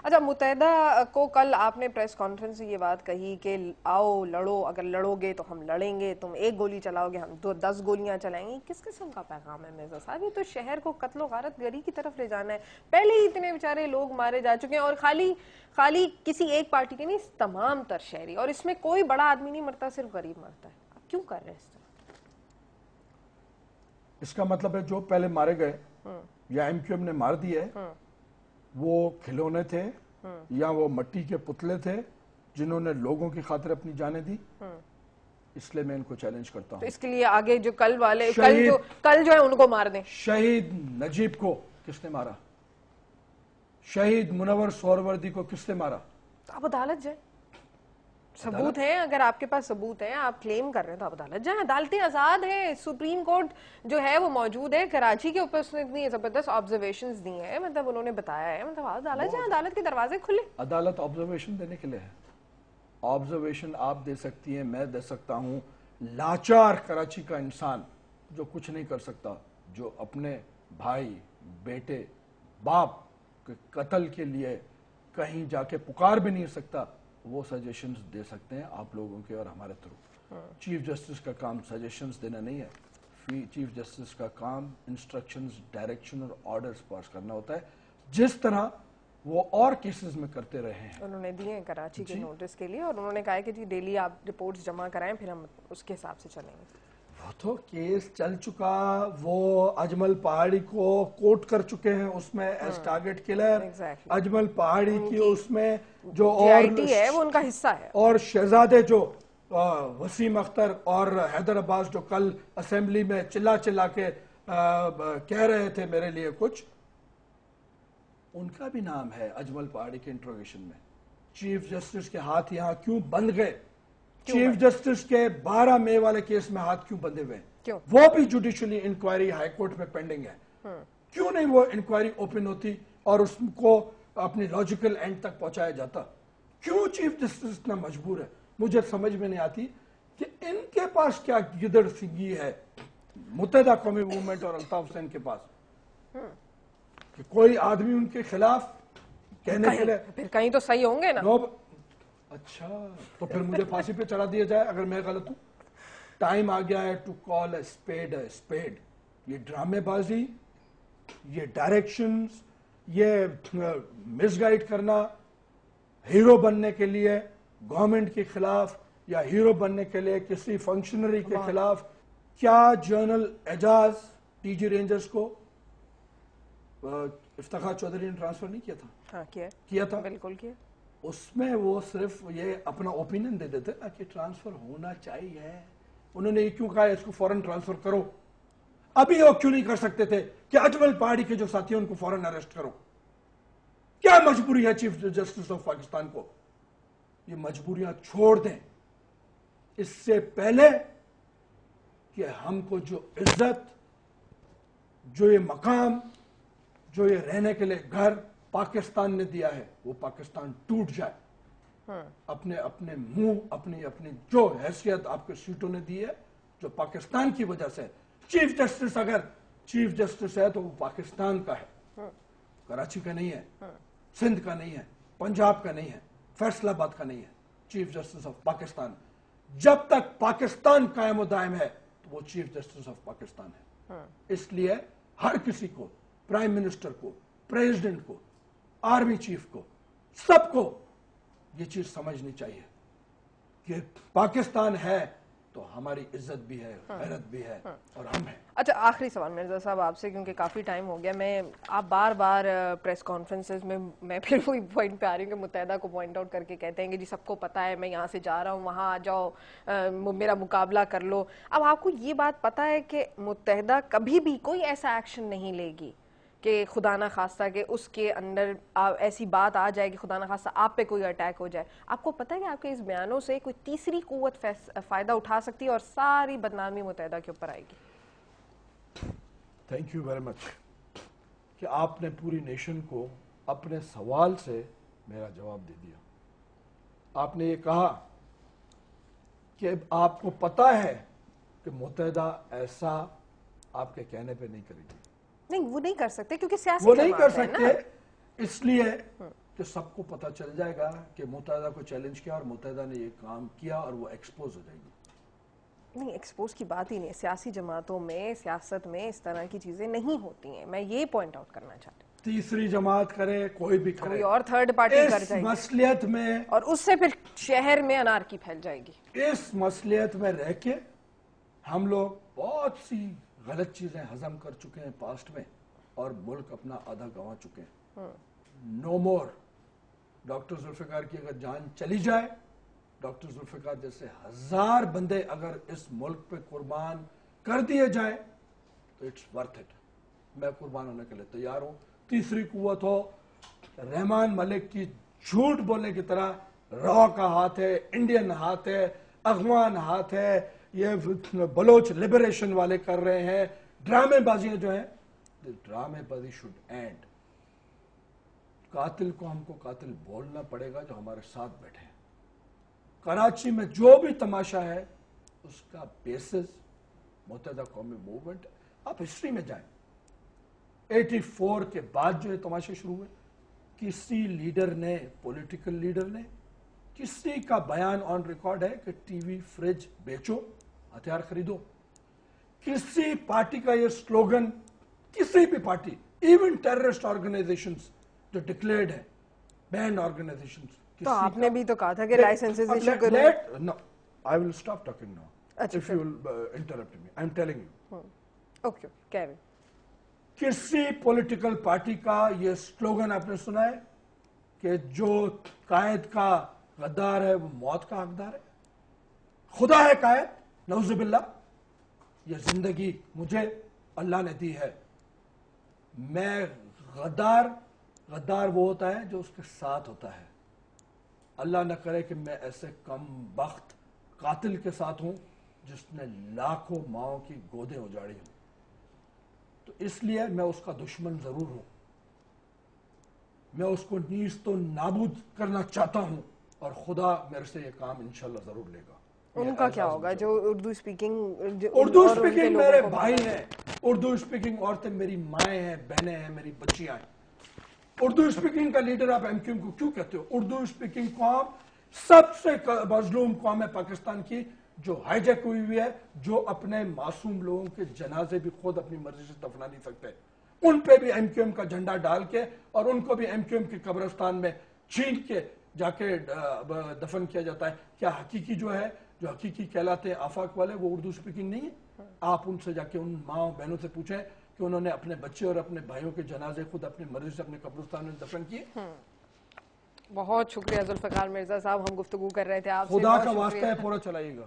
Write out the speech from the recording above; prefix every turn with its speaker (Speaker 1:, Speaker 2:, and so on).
Speaker 1: اچھا متحدہ کو کل آپ نے پریس کانفرنس سے یہ بات کہی کہ آؤ لڑو، اگر لڑو گے تو ہم لڑیں گے، تم 1 گولی چلاؤ گے ہم 10 گولیاں چلائیں گے. کس قسم کا پیغام ہے مرزا صاحب؟ یہ تو شہر کو قتل و غارت گری کی طرف لے جانا ہے. پہلے ہی اتنے بیچارے لوگ مارے جا چکے ہیں، اور خالی کسی ایک پارٹی کے نہیں، تمام تر شہری، اور اس میں کوئی بڑا آدمی نہیں مرتا، صرف غریب مرتا ہے. آپ کیوں کر رہے ہیں اس طرح؟
Speaker 2: اس کا مطلب ہے جو پہلے مارے گئے یا ایم کیو ایم نے مار دیے وہ کھلونے تھے یا وہ مٹی کے پتلے تھے جنہوں نے لوگوں کی خاطر اپنی جانیں دی. اس لیے میں ان کو چیلنج کرتا ہوں.
Speaker 1: تو اس کے لیے آگے جو کل جو ہے ان کو مار دیں.
Speaker 2: شہید نجیب کو کس نے مارا؟ شہید منور سہروردی کو کس نے مارا؟
Speaker 1: آپ عدالت جائیں، ثبوت ہیں. اگر آپ کے پاس ثبوت ہیں، آپ کلیم کر رہے ہیں تو آپ عدالت جائیں. عدالتیں آزاد ہیں. سپریم کورٹ جو ہے وہ موجود ہے. کراچی کے اوپر اس نے اتنی زبردست آبزرویشنز دی ہیں، مطلب انہوں نے بتایا ہے، مطلب عدالت جائیں، عدالت کے دروازے کھلے.
Speaker 2: عدالت آبزرویشن دینے کے لیے ہے. آبزرویشن آپ دے سکتی ہیں، میں دے سکتا ہوں. لاچار کراچی کا انسان جو کچھ نہیں کر سکتا، جو اپنے بھائی، بیٹے، باپ کے قتل کے لیے کہیں جا کے پکار بھی نہیں سکتا، وہ سجیشنز دے سکتے ہیں آپ لوگوں کے اور ہمارے تھرو. چیف جسٹس کا کام سجیشنز دینا نہیں ہے. چیف جسٹس کا کام انسٹرکشنز، ڈائریکشن اور آرڈرز پاس کرنا ہوتا ہے، جس طرح وہ اور کیسز میں کرتے رہے ہیں.
Speaker 1: انہوں نے دیے ہیں کراچی کے نوٹس کے لیے، اور انہوں نے کہا ہے کہ جی ڈیلی آپ رپورٹس جمع کرائیں، پھر ہم اس کے حساب سے چلیں گے.
Speaker 2: وہ تو کیس چل چکا، وہ اجمل پہاڑی کو کوٹ کر چکے ہیں اس میں ایز ٹارگٹ کلر. اجمل پہاڑی کی اس میں جو اور
Speaker 1: ہے وہ ان کا حصہ ہے،
Speaker 2: اور شہزادے جو وسیم اختر اور حیدر عباس جو کل اسمبلی میں چلا چلا کے کہہ رہے تھے میرے لیے کچھ، ان کا بھی نام ہے اجمل پہاڑی کے انٹروگیشن میں. چیف جسٹس کے ہاتھ یہاں کیوں بند گئے؟ چیف جسٹس کے 12 مئی والے کیس میں ہاتھ کیوں بندے ہوئے؟ وہ بھی جوڈیشلی انکوائری ہائی کورٹ میں پینڈنگ ہے. کیوں نہیں وہ انکوائری اوپن ہوتی اور اس کو اپنی لاجیکل اینڈ تک پہنچایا جاتا؟ کیوں چیف جسٹس اتنا مجبور ہے؟ مجھے سمجھ میں نہیں آتی کہ ان کے پاس کیا گدڑ سنگی ہے متحدہ قومی موومنٹ اور الطاف حسین کے پاس کہ کوئی آدمی ان کے خلاف کہنے کے لیے.
Speaker 1: پھر کہیں تو صحیح ہوں گے نا.
Speaker 2: اچھا تو پھر مجھے پھانسی پہ چڑھا دیا جائے اگر میں غلط ہوں. ٹائم آ گیا ہے ٹو کال اے اسپیڈ. یہ ڈرامے بازی، یہ ڈائریکشنز، یہ مس گائیڈ کرنا، ہیرو بننے کے لیے گورنمنٹ کے خلاف یا ہیرو بننے کے لیے کسی فنکشنری کے خلاف. کیا جنرل اعجاز ٹی جی رینجرز کو افتخار چودھری نے ٹرانسفر نہیں کیا تھا؟
Speaker 1: ہاں
Speaker 2: کیا تھا،
Speaker 1: بالکل کیا.
Speaker 2: اس میں وہ صرف یہ اپنا اوپینین دے دیتے کہ ٹرانسفر ہونا چاہیے. انہوں نے یہ کیوں کہا اس کو فوراً ٹرانسفر کرو؟ ابھی وہ کیوں نہیں کر سکتے تھے کہ اجمل پہاڑی کے جو ساتھی ہیں ان کو فوراً اریسٹ کرو؟ کیا مجبوری ہے چیف جسٹس آف پاکستان کو؟ یہ مجبوریاں چھوڑ دیں اس سے پہلے کہ ہم کو جو عزت، جو یہ مقام، جو یہ رہنے کے لیے گھر پاکستان نے دیا ہے وہ پاکستان ٹوٹ جائے. اپنے منہ، اپنی جو حیثیت آپ کے سیٹوں نے دی ہے جو پاکستان کی وجہ سے. چیف جسٹس اگر چیف جسٹس ہے تو وہ پاکستان کا ہے، کراچی کا نہیں ہے، سندھ کا نہیں ہے، پنجاب کا نہیں ہے، فیصل آباد کا نہیں ہے. Chief justice of Pakistan. جب تک پاکستان قائم و دائم ہے تو وہ چیف جسٹس آف پاکستان ہے. اس لیے ہر کسی کو، پرائم منسٹر کو، پریزیڈنٹ کو، آرمی چیف کو، سب کو یہ چیز سمجھنی چاہیے کہ پاکستان ہے تو ہماری عزت بھی ہے، غیرت بھی ہے اور ہم ہیں.
Speaker 1: اچھا آخری سوال مرزا صاحب آپ سے، کیونکہ کافی ٹائم ہو گیا. آپ بار بار پریس کانفرنسز میں پھر وہی پوائنٹ پہ آ رہی ہوں کہ متحدہ کو پوائنٹ آؤٹ کر کے کہتے ہیں کہ جی سب کو پتا ہے میں یہاں سے جا رہا ہوں، وہاں آ جاؤ، میرا مقابلہ کر لو. اب آپ کو یہ بات پتا ہے کہ متحدہ کبھی بھی کوئی ایسا ایکشن نہیں لے گی کہ خدا نہ خواستہ کہ اس کے اندر ایسی بات آ جائے کہ خدا نہ خواستہ آپ پہ کوئی اٹیک ہو جائے. آپ کو پتہ ہے کہ آپ کے اس بیانوں سے کوئی تیسری قوت فائدہ اٹھا سکتی ہے اور ساری بدنامی متحدہ کے اوپر آئے گی.
Speaker 2: تھینک یو ویری مچ کہ آپ نے پوری نیشن کو اپنے سوال سے میرا جواب دے دیا. آپ نے یہ کہا کہ آپ کو پتا ہے کہ متحدہ ایسا آپ کے کہنے پہ نہیں کرے گی.
Speaker 1: نہیں وہ نہیں کر سکتے کیونکہ سیاسی
Speaker 2: وہ نہیں کر سکتے اس لیے کہ سب کو پتہ چل جائے گا کہ متحدہ کو چیلنج کیا اور متحدہ نے یہ کام کیا اور وہ ایکسپوز ہو جائے گی.
Speaker 1: نہیں ایکسپوز کی بات ہی نہیں, سیاسی جماعتوں میں, سیاست میں اس طرح کی چیزیں نہیں ہوتی ہیں, میں یہ پوائنٹ آؤٹ کرنا چاہتی ہوں.
Speaker 2: تیسری جماعت کرے, کوئی بھی کرے,
Speaker 1: کوئی اور تھرڈ پارٹی کر
Speaker 2: اس
Speaker 1: جائے گی
Speaker 2: مصلیت میں,
Speaker 1: اور اس سے پھر شہر میں انارکی پھیل جائے گی.
Speaker 2: اس مصلیت میں رہ کے ہم لوگ بہت سی غلط چیزیں ہضم کر چکے ہیں پاسٹ میں اور ملک اپنا آدھا گنوا چکے ہیں. نو مور. ڈاکٹر ذوالفقار کی اگر جان چلی جائے, ڈاکٹر ذوالفقار جیسے 1000 بندے اگر اس ملک پہ قربان کر دیے جائیں تو اٹس ورتھ اٹ. میں قربان ہونے کے لیے تیار ہوں. تیسری قوت ہو رحمان ملک کی جھوٹ بولنے کی طرح را کا ہاتھ ہے, انڈین ہاتھ ہے, افغان ہاتھ ہے, یہ بلوچ لبریشن والے کر رہے ہیں, ڈرامے بازیاں جو ہیں, ڈرامے بازی شوڈ اینڈ. قاتل کو ہم کو قاتل بولنا پڑے گا جو ہمارے ساتھ بیٹھے ہیں. کراچی میں جو بھی تماشا ہے اس کا بیسس متحدہ قومی موومنٹ. آپ ہسٹری میں جائیں, 84 کے بعد جو یہ تماشے شروع ہوئے, کسی لیڈر نے, پولیٹیکل لیڈر نے, کسی کا بیان آن ریکارڈ ہے کہ ٹی وی, فریج بیچو, ہتھیار خریدو. کسی پارٹی کا یہ سلوگن, کسی بھی پارٹی, ایون ٹیررسٹ آرگنائزیشنز جو ڈکلیئرڈ ہے, بینڈ آرگنائزیشنز,
Speaker 1: تو آپ نے بھی تو کہا تھا کہ لائسنسز ایشو کرو.
Speaker 2: No, I will stop talking now. If you will interrupt me. I'm telling you.
Speaker 1: Okay کہہ رہے.
Speaker 2: کسی پولیٹیکل پارٹی کا یہ سلوگن آپ نے سنا ہے کہ جو قائد کا غدار ہے وہ موت کا حقدار ہے؟ خدا ہے قائد, نعوذ باللہ. یہ زندگی مجھے اللہ نے دی ہے. میں غدار وہ ہوتا ہے جو اس کے ساتھ ہوتا ہے. اللہ نہ کرے کہ میں ایسے کم بخت قاتل کے ساتھ ہوں جس نے لاکھوں ماؤں کی گودیں اجاڑی ہوں. تو اس لیے میں اس کا دشمن ضرور ہوں. میں اس کو نیست و نابود کرنا چاہتا ہوں اور خدا میرے سے یہ کام انشاءاللہ ضرور لے گا.
Speaker 1: ان کا کیا ہوگا جو اردو اسپیکنگ
Speaker 2: میرے بھائی ہیں, اردو اسپیکنگ عورتیں میری مائیں ہیں, بہنیں ہیں, میری بچیاں ہیں. اردو اسپیکنگ کا لیڈر آپ ایم کیو ایم کو کیوں کہتے ہو؟ اردو اسپیکنگ قوم سب سے مظلوم قوم ہے پاکستان کی, جو ہائی جیک ہوئی ہوئی ہے, جو اپنے معصوم لوگوں کے جنازے بھی خود اپنی مرضی سے دفنا نہیں سکتے. ان پہ بھی ایم کیو ایم کا جھنڈا ڈال کے اور ان کو بھی ایم کیو ایم کے قبرستان میں چھین کے جا کے دفن کیا جاتا ہے. کیا حقیقی جو ہے, جو حقیقی کہلاتے ہیں آفاق والے, وہ اردو اسپیکنگ نہیں ہے؟ آپ ان سے جا کے ان ماں بہنوں سے پوچھیں کہ انہوں نے اپنے بچے اور اپنے بھائیوں کے جنازے خود اپنی مرضی سے اپنے قبرستان میں دفن کیے.
Speaker 1: بہت شکریہ ذوالفقار مرزا صاحب, ہم گفتگو کر رہے تھے آپ سے.
Speaker 2: خدا کا واسطہ ہے, پورا چلائیے گا.